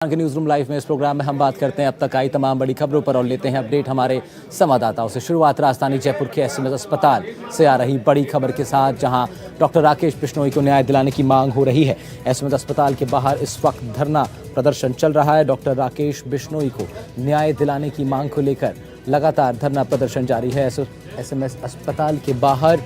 के news room live में इस प्रोग्राम में हम बात करते हैं अब तक आई तमाम बड़ी खबरों पर और लेते हैं अपडेट हमारे संवाददाताओं से। शुरुआत राजधानी जयपुर के एसएमएस अस्पताल से आ रही बड़ी खबर के साथ, जहां डॉक्टर राकेश बिश्नोई को न्याय दिलाने की मांग हो रही है। एसएमएस अस्पताल के बाहर इस वक्त धरना प्रदर्शन चल रहा है। डॉक्टर राकेश बिश्नोई को न्याय दिलाने की मांग को लेकर लगातार धरना प्रदर्शन जारी है। एसएमएस अस्पताल के बाहर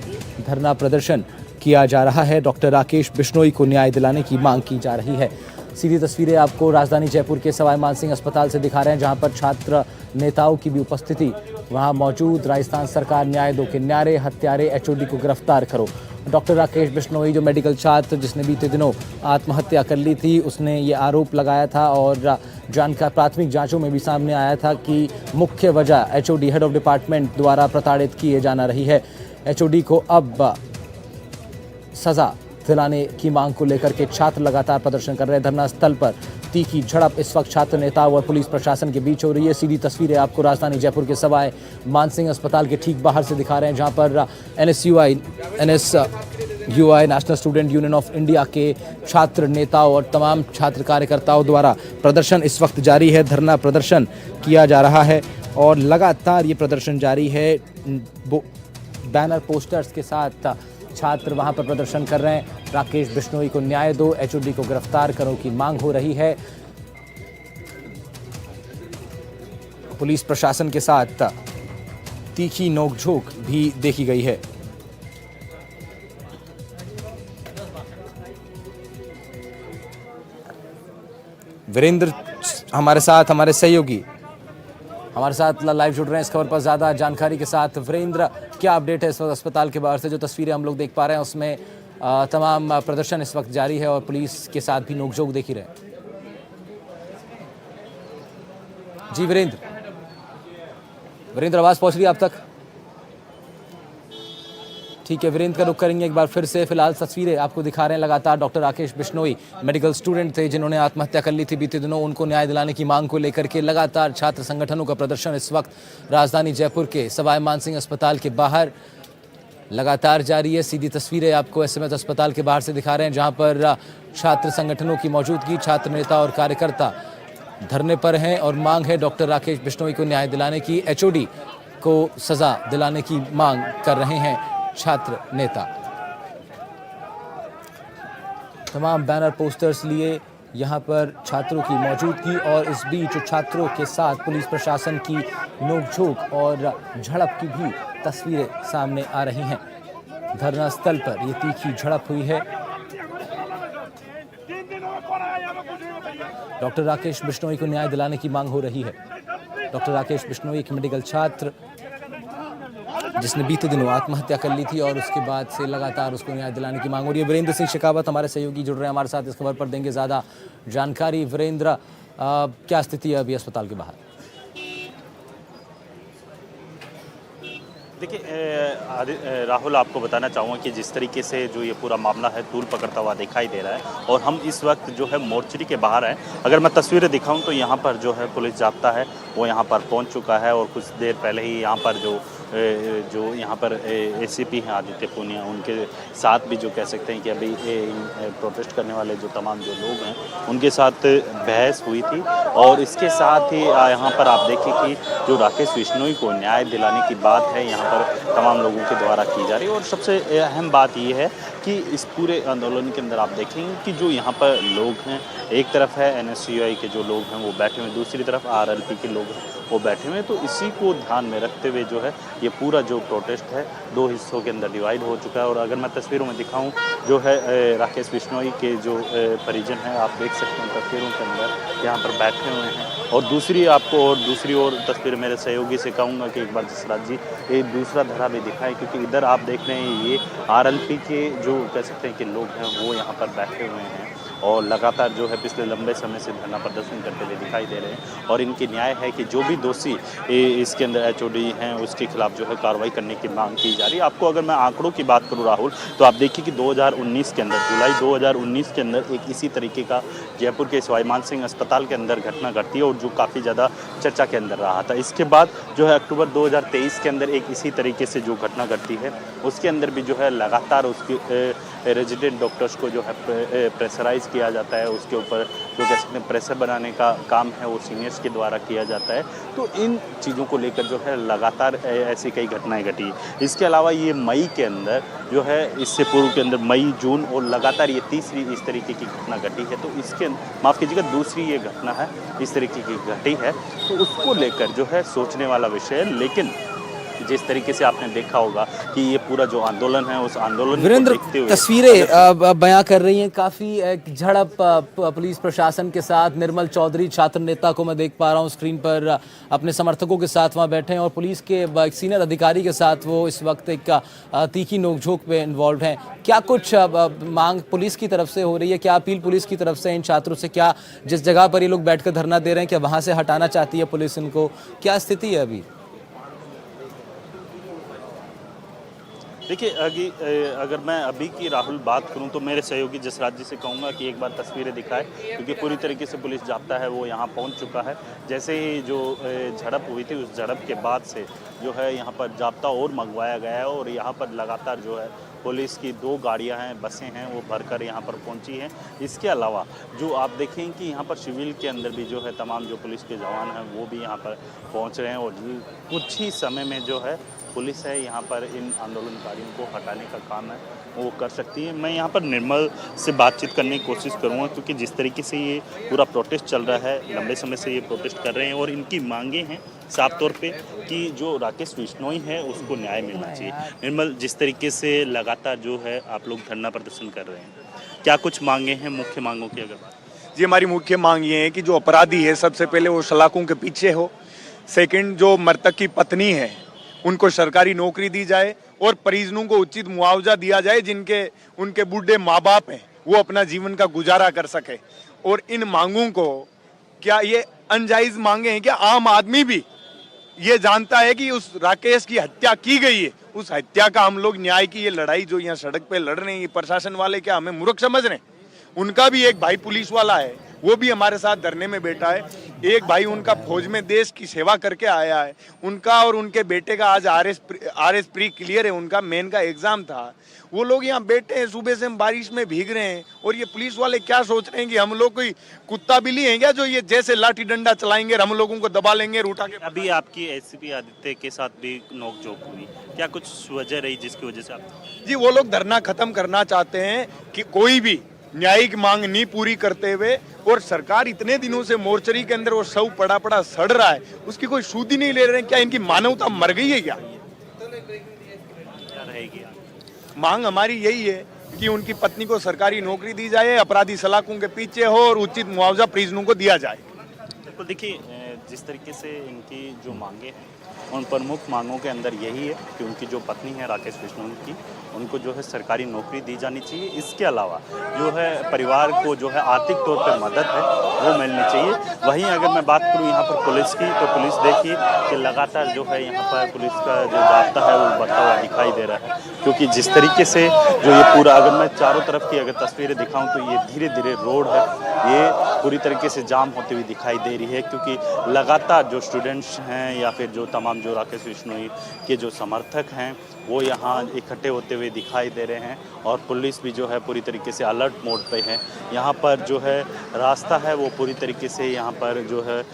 धरना प्रदर्शन किया जा रहा है। डॉक्टर राकेश बिश्नोई को न्याय दिलाने की मांग की जा रही है। सीधी तस्वीरें आपको राजधानी जयपुर के सवाई मानसिंह अस्पताल से दिखा रहे हैं, जहां पर छात्र नेताओं की भी उपस्थिति वहां मौजूद। राजस्थान सरकार न्याय दो के नारे, हत्यारे एचओडी को गिरफ्तार करो। डॉक्टर राकेश बिश्नोई जो मेडिकल छात्र जिसने बीते दिनों आत्महत्या कर ली थी, उसने ये आरोप लगाया था और जानकार प्राथमिक जांचों में भी सामने आया था कि मुख्य वजह एचओडी हेड ऑफ डिपार्टमेंट द्वारा प्रताड़ित किए जाना रही है। एचओडी को अब सजा दिलाने की मांग को लेकर के छात्र लगातार प्रदर्शन कर रहे हैं। धरना स्थल पर तीखी झड़प इस वक्त छात्र नेताओं और पुलिस प्रशासन के बीच हो रही है। सीधी तस्वीरें आपको राजधानी जयपुर के सवाई मानसिंह अस्पताल के ठीक बाहर से दिखा रहे हैं, जहां पर NSUI national student union of India के छात्र नेताओं और तमाम छात्र कार्यकर्ताओं द्वारा प्रदर्शन इस वक्त जारी है। धरना प्रदर्शन किया जा रहा है और लगातार ये प्रदर्शन जारी है। बैनर पोस्टर्स के साथ छात्र वहां पर प्रदर्शन कर रहे हैं। राकेश बिश्नोई को न्याय दो, एचओडी को गिरफ्तार करो की मांग हो रही है। पुलिस प्रशासन के साथ तीखी नोकझोंक भी देखी गई है। वीरेंद्र हमारे साथ, हमारे सहयोगी हमारे साथ लाइव जुड़ रहे हैं इस खबर पर ज़्यादा जानकारी के साथ। वीरेंद्र, क्या अपडेट है इस वक्त अस्पताल के बाहर से? जो तस्वीरें हम लोग देख पा रहे हैं उसमें तमाम प्रदर्शन इस वक्त जारी है और पुलिस के साथ भी नोकझोंक देख ही रहे हैं। जी वीरेंद्र, आवाज़ पहुंच रही है आप तक? ठीक है, वीरेंद्र का रुख करेंगे एक बार फिर से। फिलहाल तस्वीरें आपको दिखा रहे हैं लगातार। Doctor Rakesh Bishnoi medical student थे जिन्होंने आत्महत्या कर ली थी बीते दिनों। उनको न्याय दिलाने की मांग को लेकर के लगातार छात्र संगठनों का प्रदर्शन इस वक्त राजधानी जयपुर के सवाई मानसिंह अस्पताल के बाहर लगातार जारी है। सीधी तस्वीरें आपको एसएमएस अस्पताल के बाहर से दिखा रहे हैं, जहाँ पर छात्र संगठनों की मौजूदगी, छात्र नेता और कार्यकर्ता धरने पर हैं और मांग है डॉक्टर राकेश बिश्नोई को न्याय दिलाने की। एचओडी को सजा दिलाने की मांग कर रहे हैं छात्र नेता। तमाम बैनर पोस्टर्स लिए यहां पर छात्रों की मौजूदगी और इस बीच छात्रों के साथ पुलिस प्रशासन की नोकझोंक और झड़प की भी तस्वीरें सामने आ रही हैं। धरना स्थल पर ये तीखी झड़प हुई है। डॉक्टर राकेश बिश्नोई को न्याय दिलाने की मांग हो रही है। डॉक्टर राकेश बिश्नोई एक मेडिकल छात्र जिसने बीते दिनों आत्महत्या कर ली थी और उसके बाद से लगातार उसको न्याय दिलाने की मांग हो रही है। वीरेंद्र सिंह शेखावत हमारे सहयोगी जुड़ रहे हैं हमारे साथ, इस खबर पर देंगे ज़्यादा जानकारी। वीरेंद्र, क्या स्थिति है अभी अस्पताल के बाहर? देखिए राहुल, आपको बताना चाहूँगा कि जिस तरीके से जो ये पूरा मामला है तूल पकड़ता हुआ दिखाई दे रहा है और हम इस वक्त जो है मोर्चरी के बाहर हैं। अगर मैं तस्वीरें दिखाऊं तो यहाँ पर जो है पुलिस जाब्ता है वो यहाँ पर पहुँच चुका है और कुछ देर पहले ही यहाँ पर जो यहाँ पर एसीपी हैं आदित्य पूनिया, उनके साथ भी जो कह सकते हैं कि अभी प्रोटेस्ट करने वाले जो तमाम जो लोग हैं उनके साथ बहस हुई थी। और इसके साथ ही यहाँ पर आप देखिए कि जो राकेश बिश्नोई को न्याय दिलाने की बात है यहाँ पर तमाम लोगों के द्वारा की जा रही है। और सबसे अहम बात ये है कि इस पूरे आंदोलन के अंदर आप देखेंगे कि जो यहाँ पर लोग हैं, एक तरफ है एनएसयूआई के जो लोग हैं वो बैठे हुए, दूसरी तरफ आरएलपी के लोग वो बैठे हुए हैं। तो इसी को ध्यान में रखते हुए जो है ये पूरा जो प्रोटेस्ट है दो हिस्सों के अंदर डिवाइड हो चुका है। और अगर मैं तस्वीरों में दिखाऊं जो है राकेश बिश्नोई के जो परिजन हैं, आप देख सकते हैं तस्वीरों के अंदर यहाँ पर बैठे हुए हैं। और दूसरी ओर तस्वीर मेरे सहयोगी से कहूँगा कि एक बार जसराज जी एक दूसरा धरा भी दिखाएं, क्योंकि इधर आप देख रहे हैं ये आरएलपी के जो कह सकते हैं कि लोग हैं वो यहाँ पर बैठे हुए हैं और लगातार जो है पिछले लंबे समय से धरना प्रदर्शन करते हुए दिखाई दे रहे हैं। और इनकी न्याय है कि जो भी दोषी इसके अंदर एचओडी हैं उसके खिलाफ जो है कार्रवाई करने की मांग की जा रही है। आपको अगर मैं आंकड़ों की बात करूं राहुल, तो आप देखिए कि 2019 के अंदर, जुलाई 2019 के अंदर एक इसी तरीके का जयपुर के सवाई मानसिंह अस्पताल के अंदर घटना घटती है और जो काफ़ी ज़्यादा चर्चा के अंदर रहा था। इसके बाद जो है अक्टूबर 2023 के अंदर एक इसी तरीके से जो घटना घटती है उसके अंदर भी जो है लगातार उसकी रेजिडेंट डॉक्टर्स को जो है प्रेशराइज किया जाता है, उसके ऊपर जो कह सकते हैं प्रेशर बनाने का काम है वो सीनियर्स के द्वारा किया जाता है। तो इन चीज़ों को लेकर जो है लगातार ऐसी कई घटनाएं घटी। इसके अलावा ये मई के अंदर जो है, इससे पूर्व के अंदर मई जून और लगातार ये तीसरी इस तरीके की घटना घटी है। तो इसके माफ़ कीजिएगा, दूसरी ये घटना है इस तरीके की घटी है। तो उसको लेकर जो है सोचने वाला विषय है। लेकिन जिस तरीके से आपने देखा होगा कि ये पूरा जो आंदोलन है, उस आंदोलन को वीरेंद्र, देखते हुए तस्वीरें बयां कर रही हैं काफ़ी एक झड़प पुलिस प्रशासन के साथ। निर्मल चौधरी छात्र नेता को मैं देख पा रहा हूं स्क्रीन पर अपने समर्थकों के साथ वहां बैठे हैं और पुलिस के एक सीनियर अधिकारी के साथ वो इस वक्त एक तीखी नोकझोंक पे इन्वॉल्व हैं। क्या कुछ मांग पुलिस की तरफ से हो रही है, क्या अपील पुलिस की तरफ से इन छात्रों से, क्या जिस जगह पर ये लोग बैठकर धरना दे रहे हैं क्या वहाँ से हटाना चाहती है पुलिस इनको, क्या स्थिति है अभी? देखिए, अगर मैं अभी की राहुल बात करूं तो मेरे सहयोगी जसराज जी से कहूंगा कि एक बार तस्वीरें दिखाएं, क्योंकि पूरी तरीके से पुलिस जाब्ता है वो यहां पहुंच चुका है। जैसे ही जो झड़प हुई थी, उस झड़प के बाद से जो है यहां पर जाब्ता और मंगवाया गया है और यहां पर लगातार जो है पुलिस की 2 गाड़ियां हैं, बसें हैं, वो भरकर यहाँ पर पहुँची हैं। इसके अलावा जो आप देखें कि यहाँ पर सिविल के अंदर भी जो है तमाम जो पुलिस के जवान हैं वो भी यहाँ पर पहुँच रहे हैं और कुछ ही समय में जो है पुलिस है यहाँ पर इन आंदोलनकारियों को हटाने का काम है वो कर सकती है। मैं यहाँ पर निर्मल से बातचीत करने की कोशिश करूँगा, क्योंकि जिस तरीके से ये पूरा प्रोटेस्ट चल रहा है, लंबे समय से ये प्रोटेस्ट कर रहे हैं और इनकी मांगे हैं साफ तौर पे कि जो राकेश बिश्नोई है उसको न्याय मिलना चाहिए। निर्मल, जिस तरीके से लगातार जो है आप लोग धरना प्रदर्शन कर रहे हैं, क्या कुछ मांगे हैं मुख्य मांगों की अगर बात? जी, हमारी मुख्य मांग ये है कि जो अपराधी है सबसे पहले वो सलाखों के पीछे हो। सेकंड, जो मृतक की पत्नी है उनको सरकारी नौकरी दी जाए और परिजनों को उचित मुआवजा दिया जाए, जिनके उनके बूढ़े माँ बाप हैं वो अपना जीवन का गुजारा कर सके। और इन मांगों को, क्या ये अनजायज मांगे हैं? क्या आम आदमी भी ये जानता है कि उस राकेश की हत्या की गई है? उस हत्या का हम लोग न्याय की ये लड़ाई जो यहाँ सड़क पे लड़ रहे हैं, ये प्रशासन वाले क्या हमें मूर्ख समझ रहे हैं? उनका भी एक भाई पुलिस वाला है, वो भी हमारे साथ धरने में बैठा है। एक भाई उनका फौज में देश की सेवा करके आया है। उनका और उनके बेटे का आज आरएस प्री क्लियर है, उनका मेन का एग्जाम था। वो लोग यहाँ बैठे हैं, सुबह से हम बारिश में भीग रहे हैं। और ये पुलिस वाले क्या सोच रहे हैं कि हम लोग कोई कुत्ता बिल्ली हैं क्या, जो ये जैसे लाठी डंडा चलाएंगे हम लोगों को दबा लेंगे उठा के? अभी आपकी एसीपी आदित्य के साथ भी नोकझोंक हुई, क्या कुछ वजह रही जिसकी वजह से आप? जी, वो लोग धरना खत्म करना चाहते हैं कि कोई भी न्यायिक मांग नहीं पूरी करते हुए, और सरकार इतने दिनों से मोर्चरी के अंदर वो शव पड़ा पड़ा सड़ रहा है, उसकी कोई सूद ही नहीं ले रहे हैं। क्या इनकी मानवता मर गई है क्या? क्या रहेगी मांग हमारी यही है कि उनकी पत्नी को सरकारी नौकरी दी जाए, अपराधी सलाखों के पीछे हो और उचित मुआवजा परिजनों को दिया जाए। तो देखिए, जिस तरीके से इनकी जो मांगे हैं उन प्रमुख मांगों के अंदर यही है कि उनकी जो पत्नी है राकेश बिश्नोई की, उनको जो है सरकारी नौकरी दी जानी चाहिए। इसके अलावा जो है परिवार को जो है आर्थिक तौर पर मदद है वो मिलनी चाहिए। वहीं अगर मैं बात करूं यहाँ पर पुलिस की, तो पुलिस देखिए कि लगातार जो है यहाँ पर पुलिस का जो जाब्ता है वो बढ़ता हुआ दिखाई दे रहा है, क्योंकि जिस तरीके से जो ये पूरा, अगर मैं चारों तरफ की अगर तस्वीरें दिखाऊं तो ये धीरे धीरे रोड है ये पूरी तरीके से जाम होती हुई दिखाई दे रही है, क्योंकि लगातार जो स्टूडेंट्स हैं या फिर जो तमाम जो राकेश बिश्नोई के जो समर्थक हैं वो यहाँ इकट्ठे होते हुए दिखाई दे रहे हैं। और पुलिस भी जो है पूरी तरीके से अलर्ट मोड पे है। यहाँ पर जो है रास्ता है वो पूरी तरीके से यहाँ पर जो है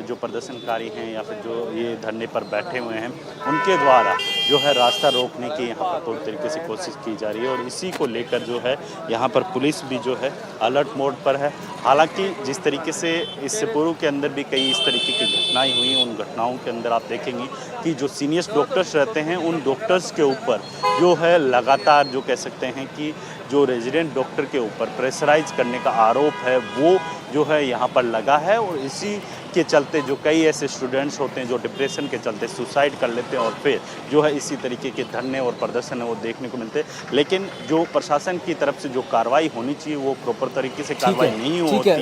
जो प्रदर्शनकारी हैं या फिर जो ये धरने पर बैठे हुए हैं उनके द्वारा जो है रास्ता रोकने की यहाँ पर पूरी तरीके से कोशिश की जा रही है। और इसी को लेकर जो है यहाँ पर पुलिस भी जो है अलर्ट मोड पर है। हालांकि जिस तरीके से इससे पूर्व के अंदर भी कई इस तरीके की घटनाएं हुई, उन घटनाओं के अंदर आप देखेंगे कि जो सीनियर डॉक्टर्स रहते हैं उन डॉक्टर्स के ऊपर जो है लगातार जो कह सकते हैं कि जो रेजिडेंट डॉक्टर के ऊपर प्रेशराइज करने का आरोप है वो जो है यहाँ पर लगा है। और इसी के चलते जो कई ऐसे स्टूडेंट्स होते हैं जो डिप्रेशन के चलते सुसाइड कर लेते हैं और फिर जो है इसी तरीके के धरने और प्रदर्शन है वो देखने को मिलते हैं। लेकिन जो प्रशासन की तरफ से जो कार्रवाई होनी चाहिए वो प्रॉपर तरीके से कार्रवाई नहीं होती है।